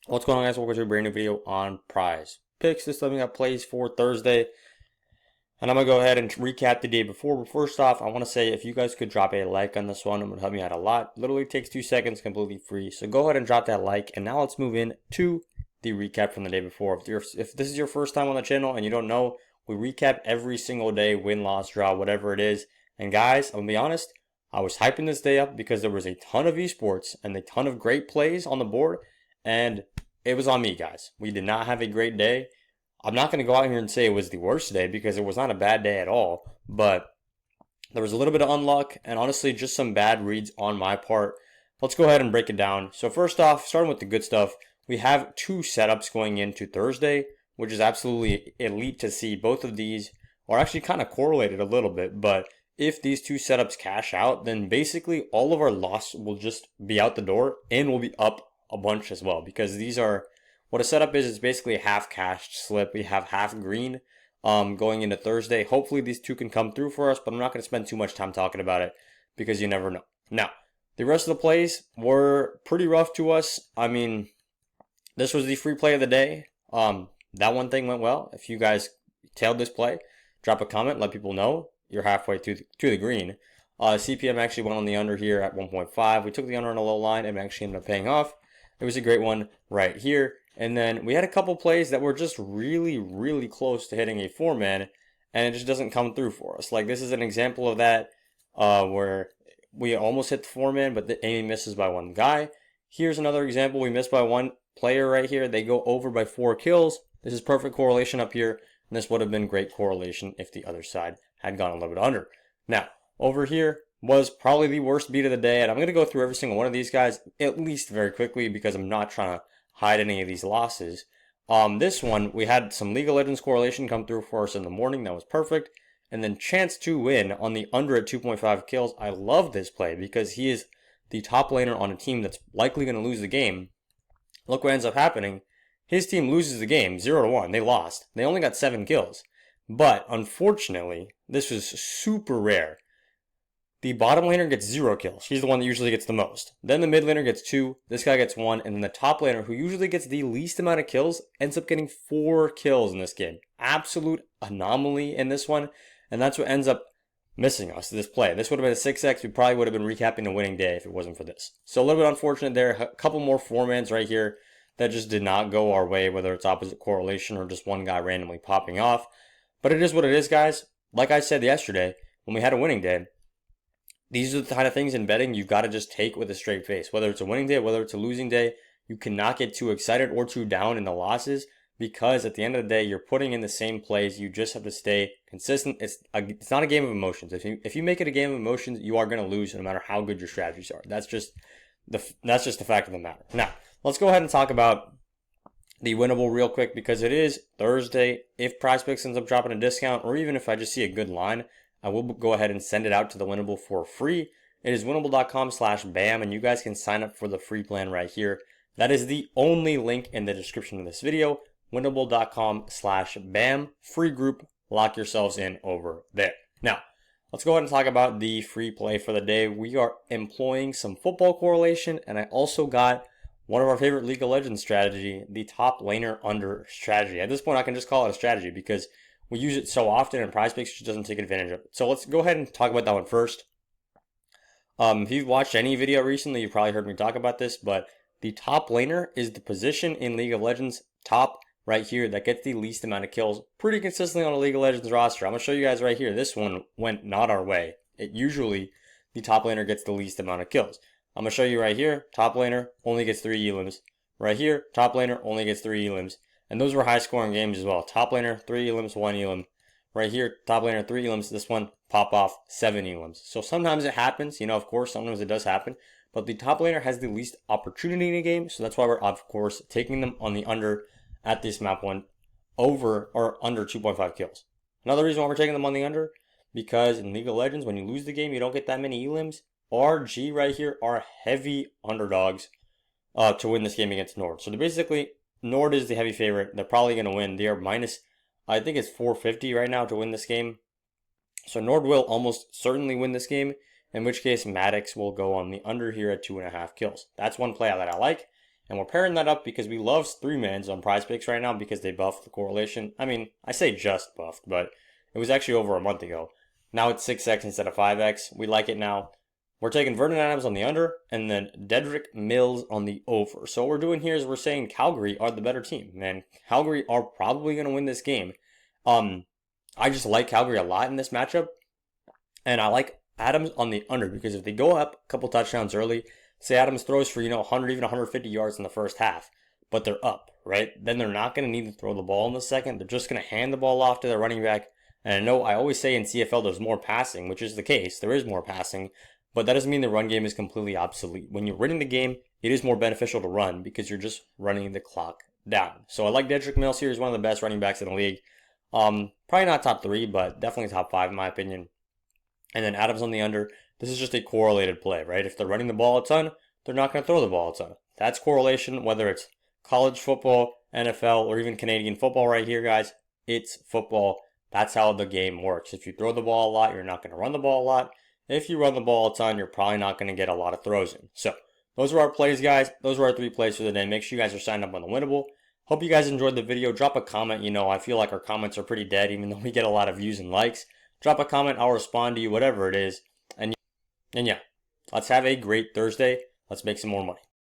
What's going on, guys? Welcome to a brand new video on Prize Picks. This time we got plays for Thursday, and I'm gonna go ahead and recap the day before. But first off, I want to say if you guys could drop a like on this one, it would help me out a lot. Literally takes 2 seconds, completely free. So go ahead and drop that like. And now let's move in to the recap from the day before. If this is your first time on the channel and you don't know, we recap every single day, win, loss, draw, whatever it is. And guys, I'm gonna be honest, I was hyping this day up because there was a ton of esports and a ton of great plays on the board, and it was on me, guys. We did not have a great day. I'm not going to go out here and say it was the worst day because it was not a bad day at all, but there was a little bit of unluck and honestly just some bad reads on my part. Let's go ahead and break it down. So first off, starting with the good stuff, we have 2 setups going into Thursday, which is absolutely elite to see. Both of these are actually kind of correlated a little bit, but if these 2 setups cash out, then basically all of our loss will just be out the door and we'll be up a bunch as well, because these are what a setup is. It's basically a half cashed slip. We have half green going into Thursday. Hopefully these 2 can come through for us, but I'm not going to spend too much time talking about it because you never know. Now, the rest of the plays were pretty rough to us. I mean, this was the free play of the day. That one thing went well. If you guys tailed this play, drop a comment, let people know you're halfway to the green. CPM actually went on the under here at 1.5. We took the under on a low line and actually ended up paying off. It was a great one right here. And then we had a couple plays that were just really, really close to hitting a 4-man, and it just doesn't come through for us. Like, this is an example of that where we almost hit the 4-man, but the Amy misses by 1 guy. Here's another example. We missed by 1 player right here. They go over by 4 kills. This is perfect correlation up here, and this would have been great correlation if the other side had gone a little bit under. Now, over here was probably the worst beat of the day, and I'm going to go through every single one of these guys at least very quickly because I'm not trying to hide any of these losses. This one, we had some League of Legends correlation come through for us in the morning. That was perfect. And then chance to win on the under at 2.5 kills. I love this play because he is the top laner on a team that's likely going to lose the game. Look what ends up happening. His team loses the game 0-1. They lost. They only got 7 kills. But unfortunately, this was super rare. The bottom laner gets 0 kills. She's the one that usually gets the most. Then the mid laner gets 2. This guy gets 1. And then the top laner, who usually gets the least amount of kills, ends up getting 4 kills in this game. Absolute anomaly in this one. And that's what ends up missing us, this play. This would have been a 6x. We probably would have been recapping a winning day if it wasn't for this. So a little bit unfortunate there. A couple more 4-mans right here that just did not go our way, whether it's opposite correlation or just one guy randomly popping off. But it is what it is, guys. Like I said yesterday, when we had a winning day, these are the kind of things in betting you've got to just take with a straight face. Whether it's a winning day, whether it's a losing day, you cannot get too excited or too down in the losses, because at the end of the day, you're putting in the same plays. You just have to stay consistent. It's not a game of emotions. If you make it a game of emotions, you are going to lose no matter how good your strategies are. That's just the fact of the matter. Now, let's go ahead and talk about the winnable real quick, because it is Thursday. If PrizePicks ends up dropping a discount, or even if I just see a good line, I will go ahead and send it out to the winnable for free. It is winnable.com/BAM, and you guys can sign up for the free plan right here. That is the only link in the description of this video. Winnable.com/BAM, free group. Lock yourselves in over there. Now, let's go ahead and talk about the free play for the day. We are employing some football correlation, and I also got one of our favorite League of Legends strategy, the top laner under strategy. At this point, I can just call it a strategy because we use it so often, and PrizePicks just doesn't take advantage of it. So let's go ahead and talk about that one first. If you've watched any video recently, you've probably heard me talk about this, but the top laner is the position in League of Legends, top right here, that gets the least amount of kills pretty consistently on a League of Legends roster. I'm going to show you guys right here. This one went not our way. Usually, the top laner gets the least amount of kills. I'm going to show you right here, top laner only gets 3 elims. Right here, top laner only gets 3 elims. And those were high-scoring games as well. Top laner, 3 elims, 1 elim. Right here, top laner, 3 elims. This one, pop off, 7 elims. So sometimes it happens. Of course, sometimes it does happen. But the top laner has the least opportunity in a game. So that's why we're, of course, taking them on the under at this map one, over or under 2.5 kills. Another reason why we're taking them on the under, because in League of Legends, when you lose the game, you don't get that many elims. RG right here are heavy underdogs to win this game against Nord. So they're basically, Nord is the heavy favorite. They're probably going to win. They are minus, I think it's 450 right now to win this game. So Nord will almost certainly win this game, in which case Maddox will go on the under here at 2.5 kills. That's one play that I like. And we're pairing that up because we love 3-mans on PrizePicks right now because they buffed the correlation. I mean, I say just buffed, but it was actually over a month ago. Now it's 6x instead of 5x. We like it now. We're taking Vernon Adams on the under and then Dedrick Mills on the over. So what we're doing here is we're saying Calgary are the better team. Man, Calgary are probably going to win this game. I just like Calgary a lot in this matchup. And I like Adams on the under because if they go up a couple touchdowns early, say Adams throws for, 100, even 150 yards in the first half, but they're up, right? Then they're not going to need to throw the ball in the second. They're just going to hand the ball off to their running back. And I know I always say in CFL there's more passing, which is the case. There is more passing, but that doesn't mean the run game is completely obsolete. When you're winning the game, it is more beneficial to run because you're just running the clock down. So I like Dedrick Mills here. He's one of the best running backs in the league. Probably not top 3, but definitely top 5 in my opinion. And then Adams on the under. This is just a correlated play, right? If they're running the ball a ton, they're not going to throw the ball a ton. That's correlation, whether it's college football, NFL, or even Canadian football right here, guys. It's football. That's how the game works. If you throw the ball a lot, you're not going to run the ball a lot. If you run the ball a ton, you're probably not going to get a lot of throws in. So those are our plays, guys. Those are our 3 plays for the day. Make sure you guys are signed up on the Winnable. Hope you guys enjoyed the video. Drop a comment. I feel like our comments are pretty dead, even though we get a lot of views and likes. Drop a comment. I'll respond to you, whatever it is. And yeah, let's have a great Thursday. Let's make some more money.